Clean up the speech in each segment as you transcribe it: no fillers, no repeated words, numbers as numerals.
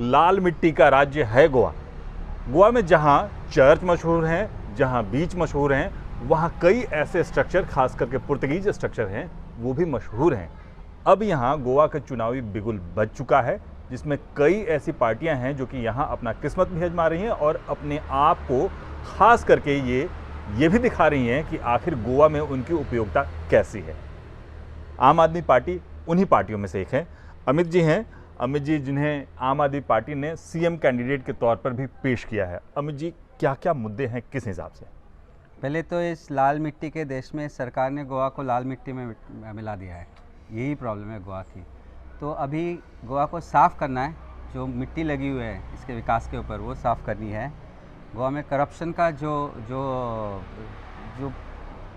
लाल मिट्टी का राज्य है गोवा। गोवा में जहां चर्च मशहूर हैं, जहां बीच मशहूर हैं, वहां कई ऐसे स्ट्रक्चर, खास करके पुर्तगीज स्ट्रक्चर हैं, वो भी मशहूर हैं। अब यहां गोवा का चुनावी बिगुल बज चुका है, जिसमें कई ऐसी पार्टियां हैं जो कि यहां अपना किस्मत भी आजमा रही हैं और अपने आप को खास करके ये भी दिखा रही हैं कि आखिर गोवा में उनकी उपयोगिता कैसी है। आम आदमी पार्टी उन्हीं पार्टियों में से एक है। अमित जी हैं, अमित जी जिन्हें आम आदमी पार्टी ने सीएम कैंडिडेट के तौर पर भी पेश किया है। अमित जी, क्या क्या मुद्दे हैं, किस हिसाब से? पहले तो इस लाल मिट्टी के देश में सरकार ने गोवा को लाल मिट्टी में मिला दिया है, यही प्रॉब्लम है गोवा की। तो अभी गोवा को साफ़ करना है, जो मिट्टी लगी हुई है इसके विकास के ऊपर वो साफ़ करनी है। गोवा में करप्शन का जो जो जो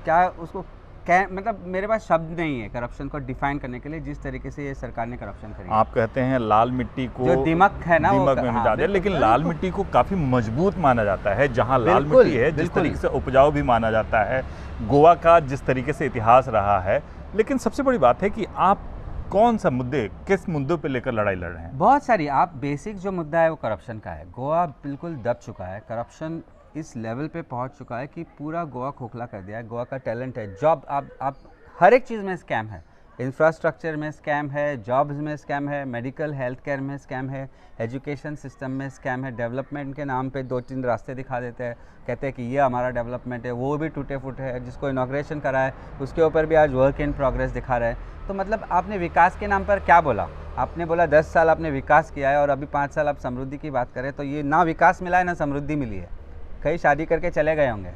क्या उसको क्या, मतलब मेरे पास शब्द नहीं है करप्शन को डिफाइन करने के लिए, जिस तरीके से ये सरकार ने करप्शन करी। आप कहते हैं लाल मिट्टी को जो दिमक है ना, दिमक में मिटा दे, लेकिन लाल मिट्टी को काफ़ी मजबूत माना जाता है। जहां लाल मिट्टी है, जिस तरीके से उपजाऊ भी माना जाता है, गोवा का जिस तरीके से इतिहास रहा है। लेकिन सबसे बड़ी बात है कि आप कौन सा मुद्दे, किस मुद्दों पे लेकर लड़ाई लड़ रहे हैं? बहुत सारी। आप बेसिक जो मुद्दा है वो करप्शन का है। गोवा बिल्कुल दब चुका है, करप्शन इस लेवल पे पहुंच चुका है कि पूरा गोवा खोखला कर दिया है। गोवा का टैलेंट है, जॉब, आप हर एक चीज़ में स्कैम है। इंफ्रास्ट्रक्चर में स्कैम है, जॉब्स में स्कैम है, मेडिकल हेल्थ केयर में स्कैम है, एजुकेशन सिस्टम में स्कैम है। डेवलपमेंट के नाम पे 2-3 रास्ते दिखा देते हैं, कहते हैं कि ये हमारा डेवलपमेंट है, वो भी टूटे फूटे है। जिसको इनॉग्रेशन करा है उसके ऊपर भी आज वर्क इन प्रोग्रेस दिखा रहे हैं। तो मतलब आपने विकास के नाम पर क्या बोला? आपने बोला 10 साल आपने विकास किया है और अभी 5 साल आप समृद्धि की बात करें, तो ये ना विकास मिला है ना समृद्धि मिली है। कहीं शादी करके चले गए होंगे।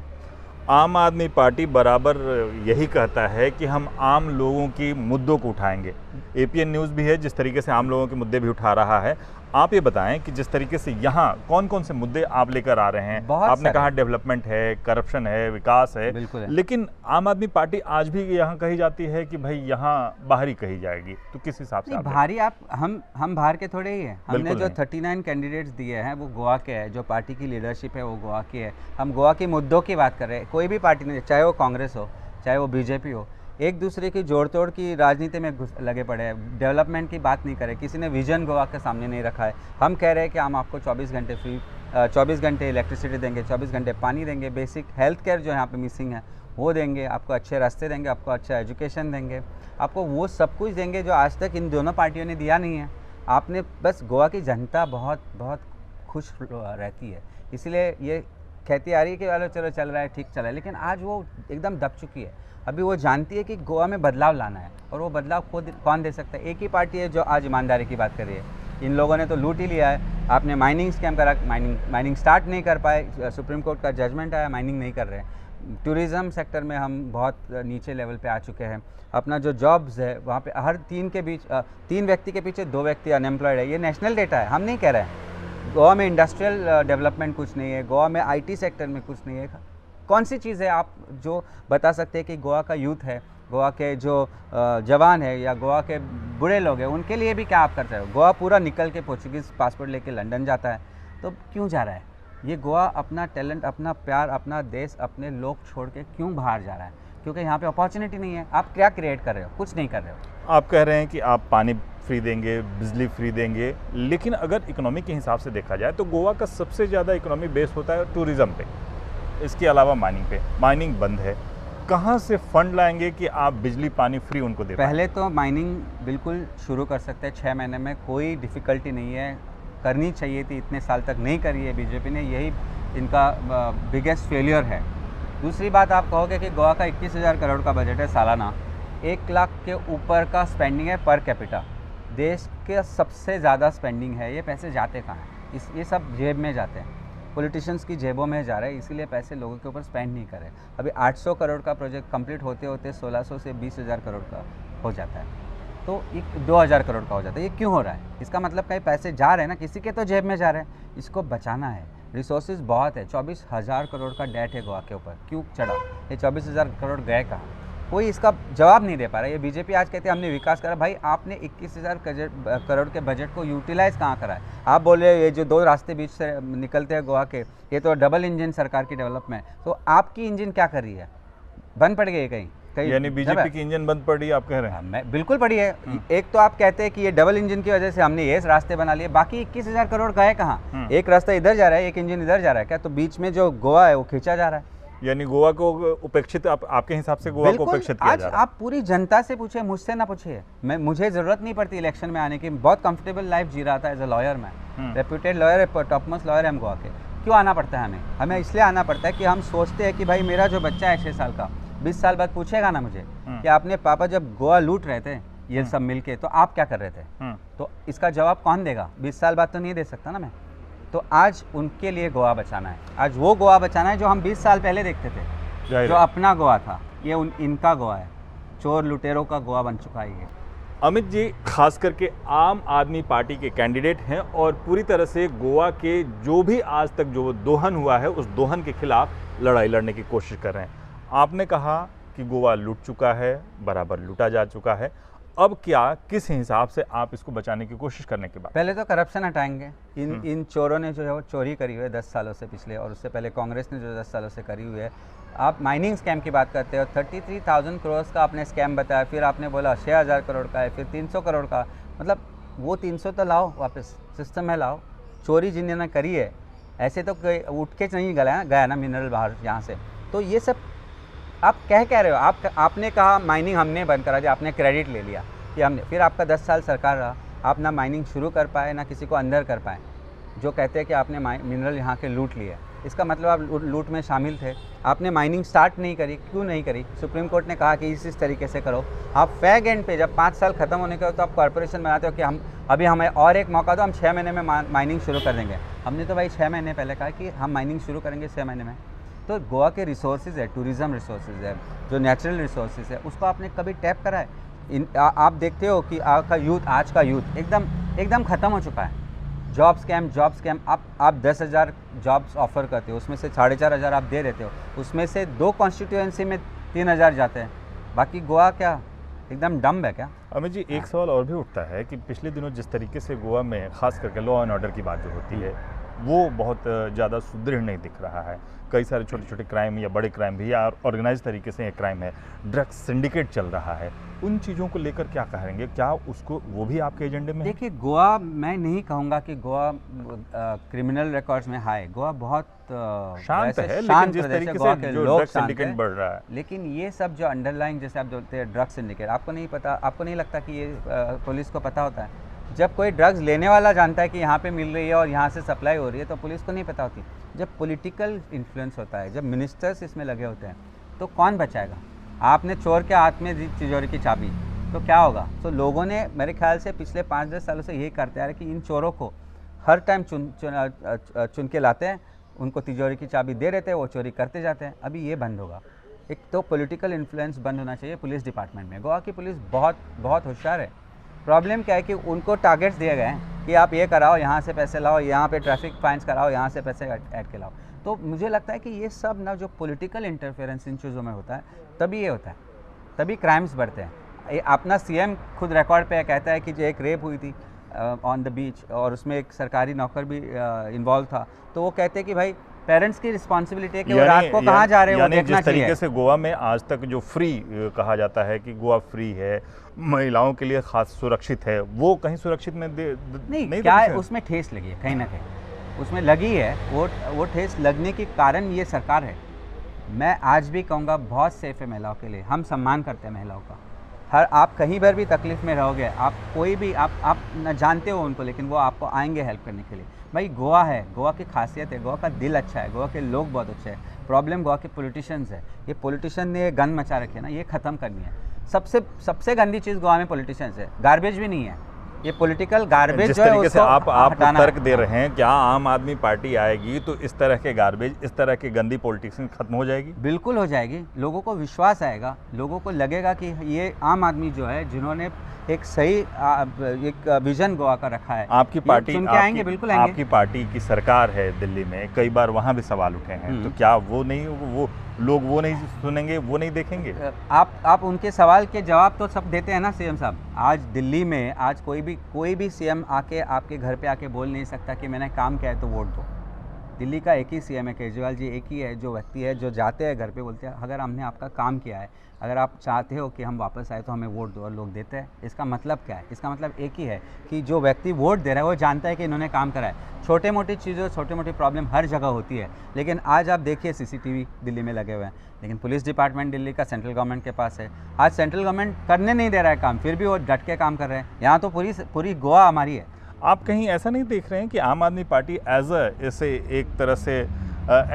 आम आदमी पार्टी बराबर यही कहता है कि हम आम लोगों की मुद्दों को उठाएंगे। एपीएन न्यूज़ भी है जिस तरीके से आम लोगों के मुद्दे भी उठा रहा है। आप ये बताएं कि जिस तरीके से यहाँ कौन कौन से मुद्दे आप लेकर आ रहे हैं? आपने कहा डेवलपमेंट है, करप्शन है, विकास है, लेकिन आम आदमी पार्टी आज भी यहाँ कही जाती है कि भाई यहाँ बाहरी कही जाएगी। तो किस हिसाब से? बाहरी आप हम बाहर के थोड़े ही हैं। हमने जो 39 कैंडिडेट्स दिए हैं वो गोवा के हैं, जो पार्टी की लीडरशिप है वो गोवा की है। हम गोवा के मुद्दों की बात कर रहे हैं। कोई भी पार्टी नहीं, चाहे वो कांग्रेस हो चाहे वो बीजेपी हो, एक दूसरे की जोड़ तोड़ की राजनीति में लगे पड़े हैं। डेवलपमेंट की बात नहीं करे, किसी ने विजन गोवा के सामने नहीं रखा है। हम कह रहे हैं कि हम आपको 24 घंटे फ्री, 24 घंटे इलेक्ट्रिसिटी देंगे, 24 घंटे पानी देंगे, बेसिक हेल्थ केयर जो यहाँ पे मिसिंग है वो देंगे, आपको अच्छे रास्ते देंगे, आपको अच्छा एजुकेशन देंगे, आपको वो सब कुछ देंगे जो आज तक इन दोनों पार्टियों ने दिया नहीं है। आपने बस गोवा की जनता बहुत बहुत खुश रहती है, इसलिए ये कहती आ रही है कि चलो चल रहा है, ठीक चल रहा है। लेकिन आज वो एकदम दब चुकी है। अभी वो जानती है कि गोवा में बदलाव लाना है, और वो बदलाव कौन दे सकता है? एक ही पार्टी है जो आज ईमानदारी की बात कर रही है। इन लोगों ने तो लूट ही लिया है। आपने माइनिंग स्कैम करा, माइनिंग स्टार्ट नहीं कर पाए, सुप्रीम कोर्ट का जजमेंट आया, माइनिंग नहीं कर रहे हैं। टूरिज़्म सेक्टर में हम बहुत नीचे लेवल पे आ चुके हैं। अपना जो जॉब्स है वहाँ पे हर 3 व्यक्ति के पीछे 2 व्यक्ति अनएम्प्लॉयड है। ये नेशनल डेटा है, हम नहीं कह रहे हैं। गोवा में इंडस्ट्रियल डेवलपमेंट कुछ नहीं है, गोवा में IT सेक्टर में कुछ नहीं है। कौन सी चीज़ है आप जो बता सकते हैं कि गोवा का यूथ है, गोवा के जो जवान है या गोवा के बूढ़े लोग हैं, उनके लिए भी क्या आप करते हो? गोवा पूरा निकल के पोर्चुगीज़ पासपोर्ट लेके लंदन जाता है, तो क्यों जा रहा है? ये गोवा अपना टैलेंट, अपना प्यार, अपना देश, अपने लोग छोड़ के क्यों बाहर जा रहा है? क्योंकि यहाँ पे अपॉर्चुनिटी नहीं है। आप क्या क्रिएट कर रहे हो? कुछ नहीं कर रहे हो। आप कह रहे हैं कि आप पानी फ्री देंगे, बिजली फ्री देंगे, लेकिन अगर इकोनॉमी के हिसाब से देखा जाए तो गोवा का सबसे ज़्यादा इकोनॉमी बेस होता है टूरिज़्म पे, इसके अलावा माइनिंग पे। माइनिंग बंद है, कहाँ से फंड लाएंगे कि आप बिजली पानी फ्री उनको दे? पहले तो माइनिंग बिल्कुल शुरू कर सकते हैं 6 महीने में, कोई डिफ़िकल्टी नहीं है, करनी चाहिए थी, इतने साल तक नहीं करी है बीजेपी ने, यही इनका बिगेस्ट फेलियर है। दूसरी बात, आप कहोगे कि गोवा का 21,000 करोड़ का बजट है सालाना, 1 लाख के ऊपर का स्पेंडिंग है पर कैपिटा। देश के सबसे ज़्यादा स्पेंडिंग है। ये पैसे जाते कहाँ हैं? ये सब जेब में जाते हैं, पॉलिटिशियंस की जेबों में जा रहे हैं, इसीलिए पैसे लोगों के ऊपर स्पेंड नहीं कर रहे। अभी 800 करोड़ का प्रोजेक्ट कंप्लीट होते होते 1600 से 20,000 करोड़ का हो जाता है, तो 2000 करोड़ का हो जाता है। ये क्यों हो रहा है? इसका मतलब कहीं पैसे जा रहे हैं ना, किसी के तो जेब में जा रहे हैं। इसको बचाना है, रिसोर्सेज बहुत है। 24,000 करोड़ का डेट है गोवा के ऊपर, क्यों चढ़ा? ये 24,000 करोड़ गए कहाँ? कोई इसका जवाब नहीं दे पा रहा है। ये बीजेपी आज कहते हैं हमने विकास करा, भाई आपने 21,000 करोड़ के बजट को यूटिलाइज़ कहाँ करा है? आप बोल रहे ये जो 2 रास्ते बीच से निकलते हैं गोवा के, ये तो डबल इंजन सरकार की डेवलपमेंट, तो आपकी इंजन क्या कर रही है? बंद पड़ गई है कहीं? कई यानी बीजेपी की इंजन बंद पड़ी आप कह रहे हैं? मैं बिल्कुल पड़ी है। एक तो आप कहते हैं कि ये डबल इंजन की वजह से हमने ये रास्ते बना लिए, बाकी 21,000 करोड़ गए कहाँ? एक रास्ता इधर जा रहा है, एक इंजन इधर जा रहा है क्या? तो बीच में जो गोवा है वो खींचा जा रहा है। यानी गोवा को उपेक्षित, आपके हिसाब से गोवा को उपेक्षित किया आज जा रहा है? आप पूरी जनता से पूछे, मुझसे ना पूछिए। मुझे जरूरत नहीं पड़ती इलेक्शन में आने की, बहुत कंफर्टेबल लाइफ जी रहा था एज अ लॉयर। मैं रेप्यूटेड लॉयर है, टॉप मोस्ट लॉयर है हम गोवा के। क्यों आना पड़ता है हमें इसलिए आना पड़ता है कि हम सोचते हैं कि भाई मेरा जो बच्चा है 6 साल का 20 साल बाद पूछेगा ना मुझे कि आपने पापा जब गोवा लूट रहे थे ये सब मिलके तो आप क्या कर रहे थे, तो इसका जवाब कौन देगा? 20 साल बाद तो नहीं दे सकता ना मैं। तो आज उनके लिए गोवा बचाना है, आज वो गोवा बचाना है जो हम 20 साल पहले देखते थे, जो अपना गोवा था। ये इनका गोवा है, चोर लुटेरों का गोवा बन चुका है ये। अमित जी खास करके आम आदमी पार्टी के कैंडिडेट हैं और पूरी तरह से गोवा के जो भी आज तक जो दोहन हुआ है उस दोहन के खिलाफ लड़ाई लड़ने की कोशिश कर रहे हैं। आपने कहा कि गोवा लूट चुका है, बराबर लूटा जा चुका है, अब क्या, किस हिसाब से आप इसको बचाने की कोशिश करने के बाद? पहले तो करप्शन हटाएंगे। इन चोरों ने जो है वो चोरी करी हुई है 10 सालों से पिछले, और उससे पहले कांग्रेस ने जो 10 सालों से करी हुई है। आप माइनिंग स्कैम की बात करते हो, 33,000 करोड़ का आपने स्कैम बताया, फिर आपने बोला 6,000 करोड़ का है, फिर 300 करोड़ का। मतलब वो 300 तो लाओ वापस, सिस्टम में लाओ। चोरी जिन्होंने करी है ऐसे तो उठ के नहीं गया ना मिनरल बाहर यहाँ से। तो ये सब आप कह रहे हो। आपने कहा माइनिंग हमने बंद करा दिया, आपने क्रेडिट ले लिया कि हमने, फिर आपका 10 साल सरकार रहा, आप ना माइनिंग शुरू कर पाए ना किसी को अंदर कर पाए। जो कहते हैं कि आपने मिनरल यहाँ के लूट लिए, इसका मतलब आप लूट में शामिल थे। आपने माइनिंग स्टार्ट नहीं करी, क्यों नहीं करी? सुप्रीम कोर्ट ने कहा कि इस तरीके से करो। आप फैग एंड पे जब 5 साल खत्म होने के हो तो आप कॉर्पोरेशन बनाते हो कि हमें और एक मौका दो, हम 6 महीने में माइनिंग शुरू कर देंगे। हमने तो भाई 6 महीने पहले कहा कि हम माइनिंग शुरू करेंगे 6 महीने में। तो गोवा के रिसोर्सेज है, टूरिज़्म रिसोर्सेज है, जो नेचुरल रिसोर्सेज है, उसको आपने कभी टैप करा है? आप देखते हो कि आपका यूथ, आज का यूथ एकदम ख़त्म हो चुका है। Job scam. आप 10,000 जॉब्स ऑफर करते हो, उसमें से 4,500 आप दे देते हो, उसमें से 2 कॉन्स्टिट्यूएंसी में 3,000 जाते हैं। बाकी गोवा क्या एकदम डम्ब है क्या? अमित जी एक सवाल और भी उठता है कि पिछले दिनों जिस तरीके से गोवा में खास करके लॉ एंड ऑर्डर की बात जो होती है वो बहुत ज़्यादा सुदृढ़ नहीं दिख रहा है। कई सारे छोटे छोटे क्राइम या बड़े क्राइम भी, या ऑर्गेनाइज तरीके से ये क्राइम है, ड्रग्स सिंडिकेट चल रहा है, उन चीज़ों को लेकर क्या कहेंगे? क्या उसको वो भी आपके एजेंडे में? देखिए गोवा, मैं नहीं कहूँगा कि गोवा क्रिमिनल रिकॉर्ड्स में हाई। गोवा बहुत शांत है, शांत जिस प्रदेश है, तरीके गोवा से के जो लोग ड्रग्स शांत सिंडिकेट हैं। बढ़ रहा है, लेकिन ये सब जो अंडरलाइंग, जैसे आप बोलते हैं ड्रग्स सिंडिकेट, आपको नहीं पता, आपको नहीं लगता कि ये पुलिस को पता होता है? जब कोई ड्रग्स लेने वाला जानता है कि यहाँ पे मिल रही है और यहाँ से सप्लाई हो रही है, तो पुलिस को नहीं पता होती। जब पॉलिटिकल इन्फ्लुएंस होता है, जब मिनिस्टर्स इसमें लगे होते हैं, तो कौन बचाएगा? आपने चोर के हाथ में दी तिजोरी की चाबी, तो क्या होगा? तो लोगों ने मेरे ख्याल से पिछले 5-10 सालों से यही करते आ रहे कि इन चोरों को हर टाइम चुन के लाते हैं, उनको तिजोरी की चाबी दे देते हैं, वो चोरी करते जाते हैं। अभी ये बंद होगा। एक तो पॉलिटिकल इन्फ्लुएंस बंद होना चाहिए पुलिस डिपार्टमेंट में। गोवा की पुलिस बहुत होशियार है। प्रॉब्लम क्या है कि उनको टारगेट्स दिए गए हैं कि आप ये कराओ, यहाँ से पैसे लाओ, यहाँ पे ट्रैफिक फाइन्स कराओ, यहाँ से पैसे ऐड के लाओ। तो मुझे लगता है कि ये सब ना जो पॉलिटिकल इंटरफेरेंस इन चीज़ों में होता है, तभी ये होता है, तभी क्राइम्स बढ़ते हैं। अपना सीएम खुद रिकॉर्ड पे कहता है कि जो एक रेप हुई थी ऑन द बीच और उसमें एक सरकारी नौकर भी इन्वॉल्व था, तो वो कहते हैं कि भाई पेरेंट्स की रिस्पॉन्सिबिलिटी है कि वो रात को कहाँ जा रहे हैं वो देखना चाहिए। जिस तरीके से गोवा में आज तक जो फ्री कहा जाता है कि गोवा फ्री है, महिलाओं के लिए खास सुरक्षित है, वो कहीं सुरक्षित में नहीं क्या है, उसमें ठेस लगी है कहीं ना कहीं, उसमें लगी है। वो ठेस लगने के कारण ये सरकार है। मैं आज भी कहूँगा बहुत सेफ है महिलाओं के लिए, हम सम्मान करते हैं महिलाओं का। आप कहीं पर भी तकलीफ़ में रहोगे, आप कोई भी आप न जानते हो उनको, लेकिन वो आपको आएंगे हेल्प करने के लिए। भाई गोवा है, गोवा की खासियत है, गोवा का दिल अच्छा है, गोवा के लोग बहुत अच्छे हैं। प्रॉब्लम गोवा के पॉलिटिशियंस है। ये पॉलिटिशियन ने गन मचा रखे ना, ये ख़त्म करनी है। सबसे गंदी चीज़ गोवा में पॉलिटिशियंस है। गार्बेज भी नहीं है, ये पॉलिटिकल गार्बेज जिस तरीके से आप तर्क दे रहे हैं, क्या आम आदमी पार्टी आएगी तो इस तरह के गार्बेज, इस तरह की गंदी पॉलिटिक्स खत्म हो जाएगी? बिल्कुल हो जाएगी। लोगों को विश्वास आएगा, लोगों को लगेगा कि ये आम आदमी जो है, जिन्होंने एक सही एक विजन गोवा का रखा है, आपकी पार्टी चुन के आएंगे, बिल्कुल आएंगे। आपकी पार्टी की सरकार है दिल्ली में, कई बार वहाँ भी सवाल उठे हैं, तो क्या वो लोग वो नहीं सुनेंगे, वो नहीं देखेंगे? आप उनके सवाल के जवाब तो सब देते हैं ना सीएम साहब। आज दिल्ली में आज कोई भी सीएम आके आपके घर पे आके बोल नहीं सकता कि मैंने काम किया है तो वोट दो। दिल्ली का एक ही सीएम है, केजरीवाल जी एक ही है जो व्यक्ति है जो जाते हैं घर पे, बोलते हैं अगर हमने आपका काम किया है, अगर आप चाहते हो कि हम वापस आए तो हमें वोट दो, और लोग देते हैं। इसका मतलब क्या है? इसका मतलब एक ही है कि जो व्यक्ति वोट दे रहा है वो जानता है कि इन्होंने काम करा है। छोटे मोटी चीज़ों, छोटी मोटी प्रॉब्लम हर जगह होती है, लेकिन आज आप देखिए CCTV दिल्ली में लगे हुए हैं, लेकिन पुलिस डिपार्टमेंट दिल्ली का सेंट्रल गवर्नमेंट के पास है। आज सेंट्रल गवर्नमेंट करने नहीं दे रहा है काम, फिर भी वो डट के काम कर रहे हैं। यहाँ तो पूरी गोवा हमारी है। आप कहीं ऐसा नहीं देख रहे हैं कि आम आदमी पार्टी इसे एक तरह से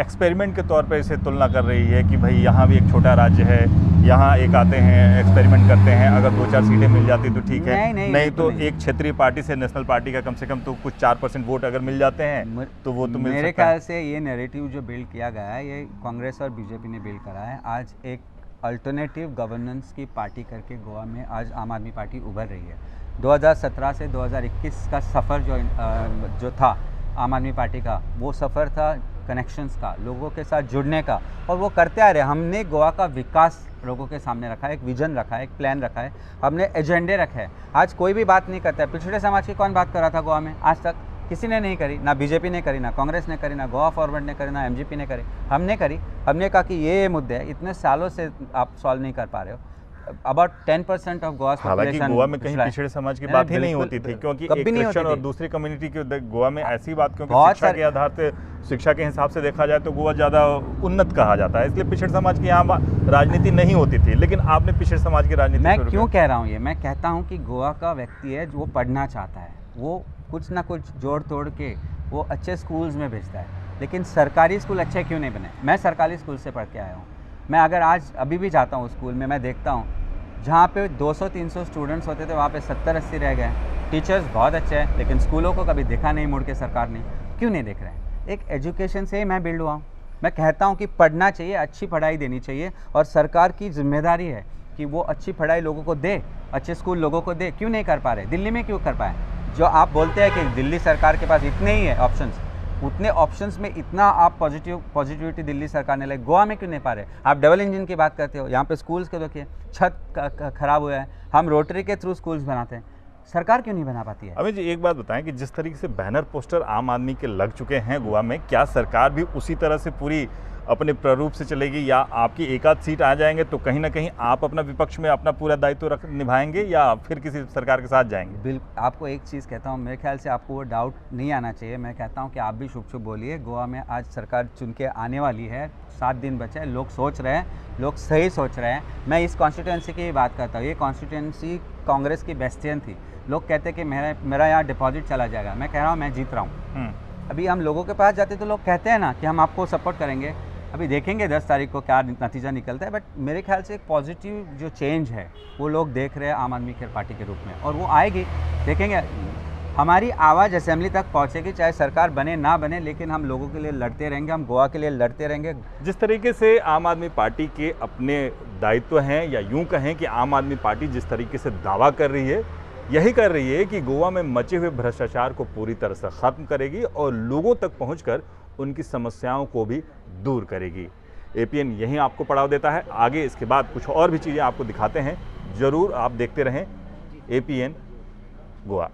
एक्सपेरिमेंट के तौर पर इसे तुलना कर रही है कि भाई यहाँ भी एक छोटा राज्य है, यहाँ एक आते हैं, एक्सपेरिमेंट करते हैं, अगर 2-4 सीटें मिल जाती तो ठीक है, नहीं तो एक क्षेत्रीय पार्टी से नेशनल पार्टी का कम से कम तो कुछ 4% वोट अगर मिल जाते हैं तो वो तो मिल सकता है। मेरे ख्याल से ये नैरेटिव जो बिल्ड किया गया है ये कांग्रेस और बीजेपी ने बिल्ड करा है। आज एक अल्टरनेटिव गवर्नेंस की पार्टी करके गोवा में आज आम आदमी पार्टी उभर रही है। 2017 से 2021 का सफ़र जो था आम आदमी पार्टी का, वो सफ़र था कनेक्शंस का, लोगों के साथ जुड़ने का, और वो करते आ रहे हैं। हमने गोवा का विकास लोगों के सामने रखा है, एक विजन रखा है, एक प्लान रखा है, हमने एजेंडे रखे हैं। आज कोई भी बात नहीं करता है। पिछड़े समाज की कौन बात कर रहा था गोवा में? आज तक किसी ने नहीं करी, ना बीजेपी ने करी, ना कांग्रेस ने करी, ना गोवा फॉरवर्ड ने करी, ना MGP ने करी। हमने करी। हमने कहा कि ये मुद्दे हैं, इतने सालों से आप सॉल्व नहीं कर पा रहे हो। About 10% of Goa. हालांकि गोवा में कहीं पिछड़े समाज की बात ही नहीं होती थी, क्योंकि एक क्रिश्चियन और दूसरी कम्युनिटी की गोवा में ऐसी बात, क्योंकि शिक्षा के आधार पे, शिक्षा के हिसाब से देखा जाए तो गोवा ज़्यादा उन्नत कहा जाता है, इसलिए पिछड़े समाज की यहाँ राजनीति नहीं होती थी। लेकिन आपने पिछड़े समाज की राजनीति, मैं क्यों कह रहा हूँ ये? मैं कहता हूँ कि गोवा का व्यक्ति है जो वो पढ़ना चाहता है, वो कुछ ना कुछ जोड़ तोड़ के वो अच्छे स्कूल्स में भेजता है, लेकिन सरकारी स्कूल अच्छे क्यों नहीं बने? मैं सरकारी स्कूल से पढ़ के आया हूँ। मैं अगर आज अभी भी जाता हूँ स्कूल में, मैं देखता हूँ जहाँ पे 200-300 स्टूडेंट्स होते थे वहाँ पे 70-80 रह गए। टीचर्स बहुत अच्छे हैं, लेकिन स्कूलों को कभी देखा नहीं मुड़ के सरकार ने। क्यों नहीं देख रहे हैं? एक एजुकेशन से ही मैं बिल्ड हुआ हूँ। मैं कहता हूँ कि पढ़ना चाहिए, अच्छी पढ़ाई देनी चाहिए, और सरकार की जिम्मेदारी है कि वो अच्छी पढ़ाई लोगों को दे, अच्छे स्कूल लोगों को दे। क्यों नहीं कर पा रहे? दिल्ली में क्यों कर पाए? जो आप बोलते हैं कि दिल्ली सरकार के पास इतने ही है ऑप्शंस, उतने ऑप्शंस में इतना आप पॉजिटिविटी दिल्ली सरकार ने लाई, गोवा में क्यों नहीं पा रहे? आप डबल इंजन की बात करते हो, यहाँ पे स्कूल्स के देखिए छत खराब हुआ है, हम रोटरी के थ्रू स्कूल्स बनाते हैं, सरकार क्यों नहीं बना पाती है? अमित जी, एक बात बताएं कि जिस तरीके से बैनर पोस्टर आम आदमी के लग चुके हैं गोवा में, क्या सरकार भी उसी तरह से पूरी अपने प्रारूप से चलेगी, या आपकी एक आध सीट आ जाएंगे तो कहीं ना कहीं आप अपना विपक्ष में अपना पूरा दायित्व निभाएंगे, या फिर किसी सरकार के साथ जाएंगे? बिल्कुल, आपको एक चीज़ कहता हूँ, मेरे ख्याल से आपको वो डाउट नहीं आना चाहिए। मैं कहता हूँ कि आप भी शुभ शुभ बोलिए। गोवा में आज सरकार चुन के आने वाली है, 7 दिन बचे हैं। लोग सोच रहे हैं, लोग सही सोच रहे हैं। मैं इस कॉन्स्टिट्यूंसी की बात करता हूँ। ये कॉन्स्टिट्यूंसी कांग्रेस की बेस्टियन थी। लोग कहते हैं कि मेरा यहाँ डिपॉजिट चला जाएगा। मैं कह रहा हूँ मैं जीत रहा हूँ। अभी हम लोगों के पास जाते तो लोग कहते हैं ना कि हम आपको सपोर्ट करेंगे। अभी देखेंगे 10 तारीख को क्या नतीजा निकलता है, बट मेरे ख्याल से एक पॉजिटिव जो चेंज है वो लोग देख रहे हैं आम आदमी की पार्टी के रूप में, और वो आएगी। देखेंगे हमारी आवाज़ असेंबली तक पहुंचेगी, चाहे सरकार बने ना बने, लेकिन हम लोगों के लिए लड़ते रहेंगे, हम गोवा के लिए लड़ते रहेंगे। जिस तरीके से आम आदमी पार्टी के अपने दायित्व हैं, या यूं कहें कि आम आदमी पार्टी जिस तरीके से दावा कर रही है, यही कर रही है कि गोवा में मचे हुए भ्रष्टाचार को पूरी तरह से ख़त्म करेगी और लोगों तक पहुंचकर उनकी समस्याओं को भी दूर करेगी। APN यहीं आपको पड़ाव देता है। आगे इसके बाद कुछ और भी चीज़ें आपको दिखाते हैं, ज़रूर आप देखते रहें APN गोवा।